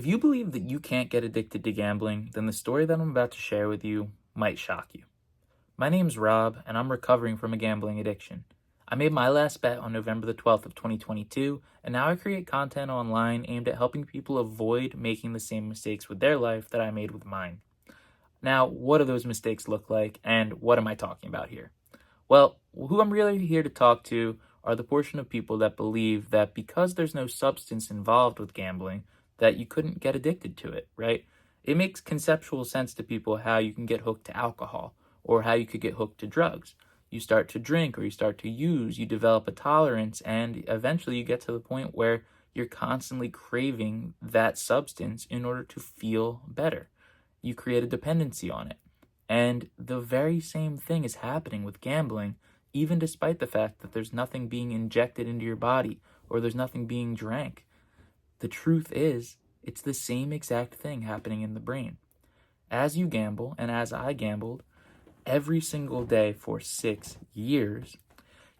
If you believe that you can't get addicted to gambling, then the story that I'm about to share with you might shock you. My name's Rob, and I'm recovering from a gambling addiction. I made my last bet on November the 12th of 2022, and now I create content online aimed at helping people avoid making the same mistakes with their life that I made with mine. Now, what do those mistakes look like, and what am I talking about here? Well, who I'm really here to talk to are the portion of people that believe that because there's no substance involved with gambling, that you couldn't get addicted to it, right? It makes conceptual sense to people how you can get hooked to alcohol or how you could get hooked to drugs. You start to drink or you start to use, you develop a tolerance, and eventually you get to the point where you're constantly craving that substance in order to feel better. You create a dependency on it. And the very same thing is happening with gambling, even despite the fact that there's nothing being injected into your body or there's nothing being drank. The truth is, it's the same exact thing happening in the brain. As you gamble, and as I gambled, every single day for 6 years,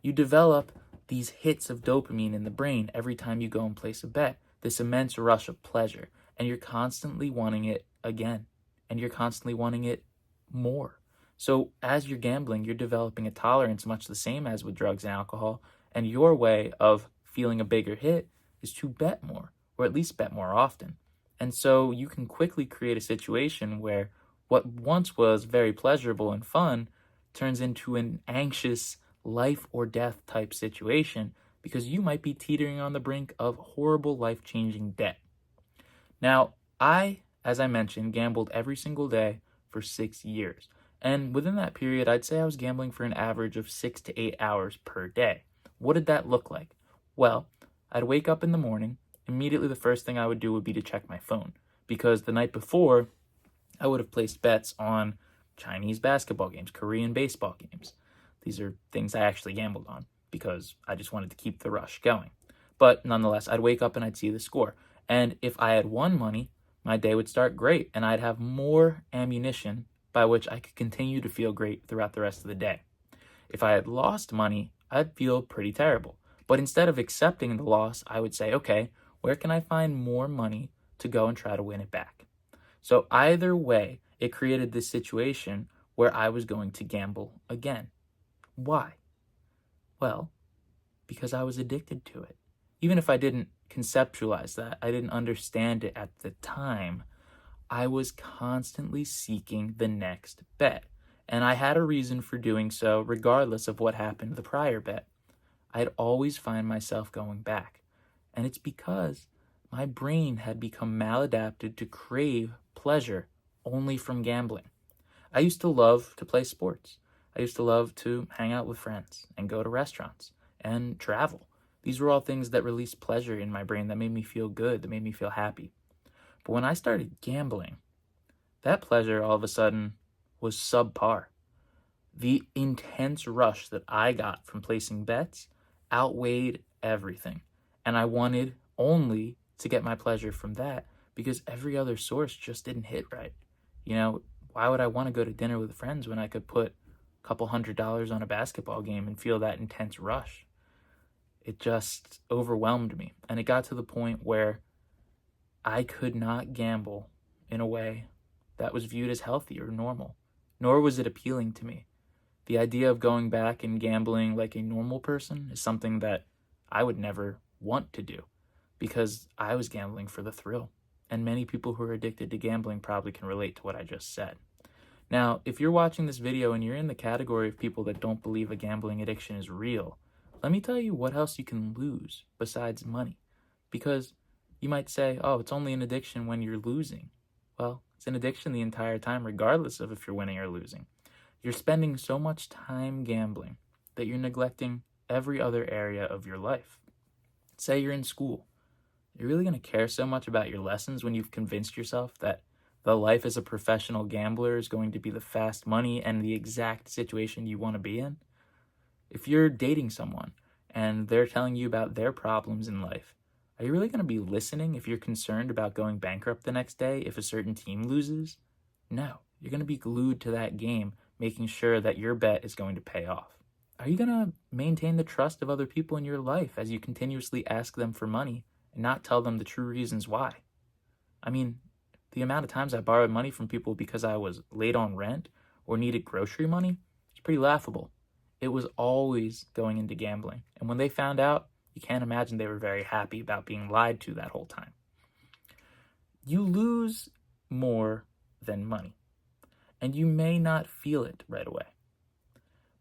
you develop these hits of dopamine in the brain every time you go and place a bet, this immense rush of pleasure, and you're constantly wanting it again, and you're constantly wanting it more. So as you're gambling, you're developing a tolerance much the same as with drugs and alcohol, and your way of feeling a bigger hit is to bet more, or at least bet more often. And so you can quickly create a situation where what once was very pleasurable and fun turns into an anxious life or death type situation because you might be teetering on the brink of horrible life-changing debt. Now, as I mentioned, gambled every single day for 6 years. And within that period, I'd say I was gambling for an average of 6 to 8 hours per day. What did that look like? Well, I'd wake up in the morning. Immediately, the first thing I would do would be to check my phone because the night before, I would have placed bets on Chinese basketball games, Korean baseball games. These are things I actually gambled on because I just wanted to keep the rush going. But nonetheless, I'd wake up and I'd see the score. And if I had won money, my day would start great and I'd have more ammunition by which I could continue to feel great throughout the rest of the day. If I had lost money, I'd feel pretty terrible. But instead of accepting the loss, I would say, okay, where can I find more money to go and try to win it back? So either way, it created this situation where I was going to gamble again. Why? Well, because I was addicted to it. Even if I didn't conceptualize that, I didn't understand it at the time, I was constantly seeking the next bet. And I had a reason for doing so regardless of what happened the prior bet. I'd always find myself going back. And it's because my brain had become maladapted to crave pleasure only from gambling. I used to love to play sports. I used to love to hang out with friends and go to restaurants and travel. These were all things that released pleasure in my brain that made me feel good, that made me feel happy. But when I started gambling, that pleasure all of a sudden was subpar. The intense rush that I got from placing bets outweighed everything. And I wanted only to get my pleasure from that because every other source just didn't hit right. Why would I want to go to dinner with friends when I could put a couple $100 on a basketball game and feel that intense rush? It just overwhelmed me. And it got to the point where I could not gamble in a way that was viewed as healthy or normal, nor was it appealing to me. The idea of going back and gambling like a normal person is something that I would never want to do because I was gambling for the thrill. And many people who are addicted to gambling probably can relate to what I just said. Now, if you're watching this video and you're in the category of people that don't believe a gambling addiction is real, let me tell you what else you can lose besides money. Because you might say, oh, it's only an addiction when you're losing. Well, it's an addiction the entire time, regardless of if you're winning or losing. You're spending so much time gambling that you're neglecting every other area of your life. Say you're in school. You're really going to care so much about your lessons when you've convinced yourself that the life as a professional gambler is going to be the fast money and the exact situation you want to be in? If you're dating someone and they're telling you about their problems in life, are you really going to be listening if you're concerned about going bankrupt the next day if a certain team loses? No, you're going to be glued to that game, making sure that your bet is going to pay off. Are you going to maintain the trust of other people in your life as you continuously ask them for money and not tell them the true reasons why? I mean, the amount of times I borrowed money from people because I was late on rent or needed grocery money is pretty laughable. It was always going into gambling. And when they found out, you can't imagine they were very happy about being lied to that whole time. You lose more than money, and you may not feel it right away,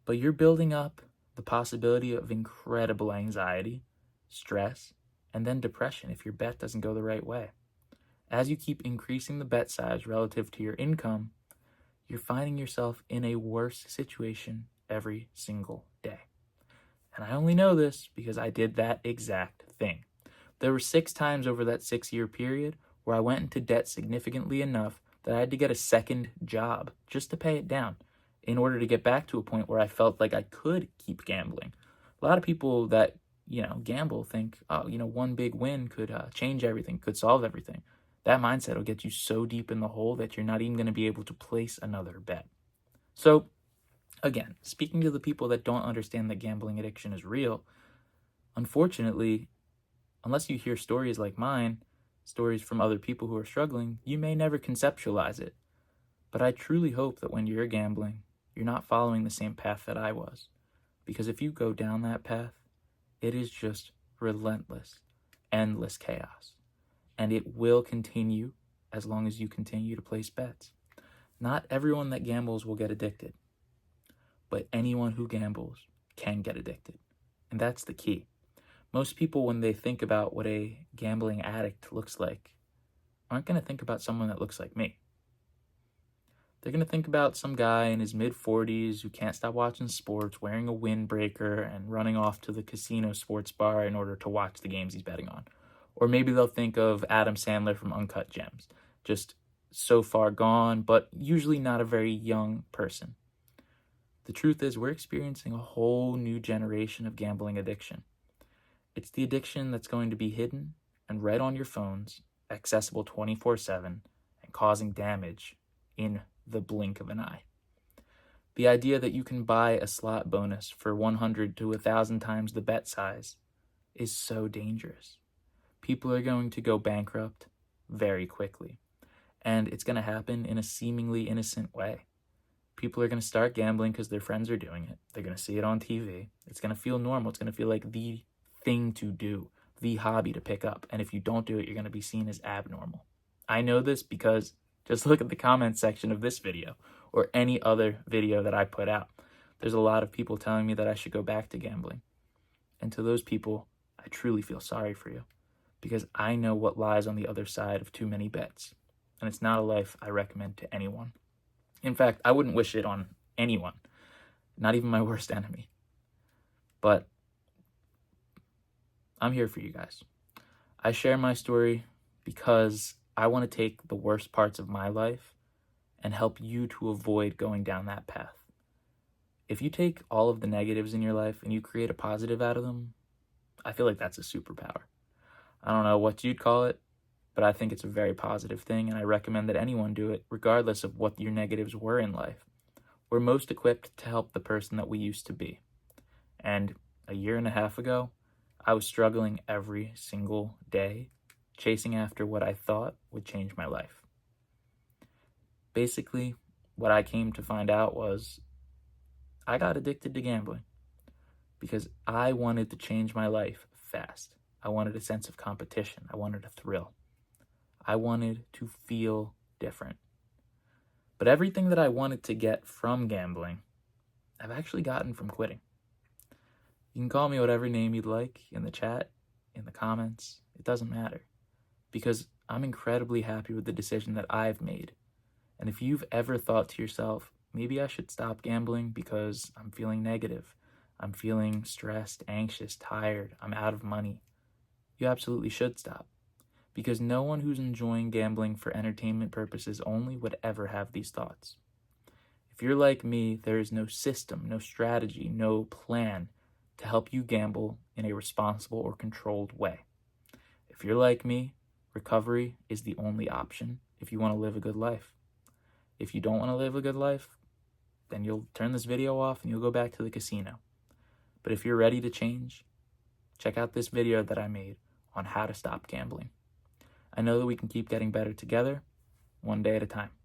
but you're building up the possibility of incredible anxiety, stress, and then depression if your bet doesn't go the right way. As you keep increasing the bet size relative to your income, you're finding yourself in a worse situation every single day. And I only know this because I did that exact thing. There were 6 times over that 6-year period where I went into debt significantly enough that I had to get a second job just to pay it down in order to get back to a point where I felt like I could keep gambling. A lot of people that, gamble think, one big win could change everything, could solve everything. That mindset will get you so deep in the hole that you're not even going to be able to place another bet. So, again, speaking to the people that don't understand that gambling addiction is real, unfortunately, unless you hear stories like mine, stories from other people who are struggling, you may never conceptualize it. But I truly hope that when you're gambling, you're not following the same path that I was. Because if you go down that path, it is just relentless, endless chaos. And it will continue as long as you continue to place bets. Not everyone that gambles will get addicted, but anyone who gambles can get addicted. And that's the key. Most people, when they think about what a gambling addict looks like, aren't going to think about someone that looks like me. They're going to think about some guy in his mid-40s who can't stop watching sports, wearing a windbreaker, and running off to the casino sports bar in order to watch the games he's betting on. Or maybe they'll think of Adam Sandler from Uncut Gems, just so far gone, but usually not a very young person. The truth is, we're experiencing a whole new generation of gambling addiction. It's the addiction that's going to be hidden and right on your phones, accessible 24/7, and causing damage in the blink of an eye. The idea that you can buy a slot bonus for 100 to 1,000 times the bet size is so dangerous. People are going to go bankrupt very quickly, and it's going to happen in a seemingly innocent way. People are going to start gambling because their friends are doing it. They're going to see it on TV. It's going to feel normal. It's going to feel like the thing to do, the hobby to pick up. And if you don't do it, you're going to be seen as abnormal. I know this because just look at the comments section of this video or any other video that I put out. There's a lot of people telling me that I should go back to gambling. And to those people, I truly feel sorry for you because I know what lies on the other side of too many bets. And it's not a life I recommend to anyone. In fact, I wouldn't wish it on anyone, not even my worst enemy. But I'm here for you guys. I share my story because I want to take the worst parts of my life and help you to avoid going down that path. If you take all of the negatives in your life and you create a positive out of them, I feel like that's a superpower. I don't know what you'd call it, but I think it's a very positive thing, and I recommend that anyone do it, regardless of what your negatives were in life. We're most equipped to help the person that we used to be. And a year and a half ago, I was struggling every single day, chasing after what I thought would change my life. Basically, what I came to find out was I got addicted to gambling because I wanted to change my life fast. I wanted a sense of competition. I wanted a thrill. I wanted to feel different. But everything that I wanted to get from gambling, I've actually gotten from quitting. You can call me whatever name you'd like in the chat, in the comments. It doesn't matter. Because I'm incredibly happy with the decision that I've made. And if you've ever thought to yourself, maybe I should stop gambling because I'm feeling negative, I'm feeling stressed, anxious, tired, I'm out of money, you absolutely should stop. Because no one who's enjoying gambling for entertainment purposes only would ever have these thoughts. If you're like me, there is no system, no strategy, no plan to help you gamble in a responsible or controlled way. If you're like me, recovery is the only option if you want to live a good life. If you don't want to live a good life, then you'll turn this video off and you'll go back to the casino. But if you're ready to change, check out this video that I made on how to stop gambling. I know that we can keep getting better together, one day at a time.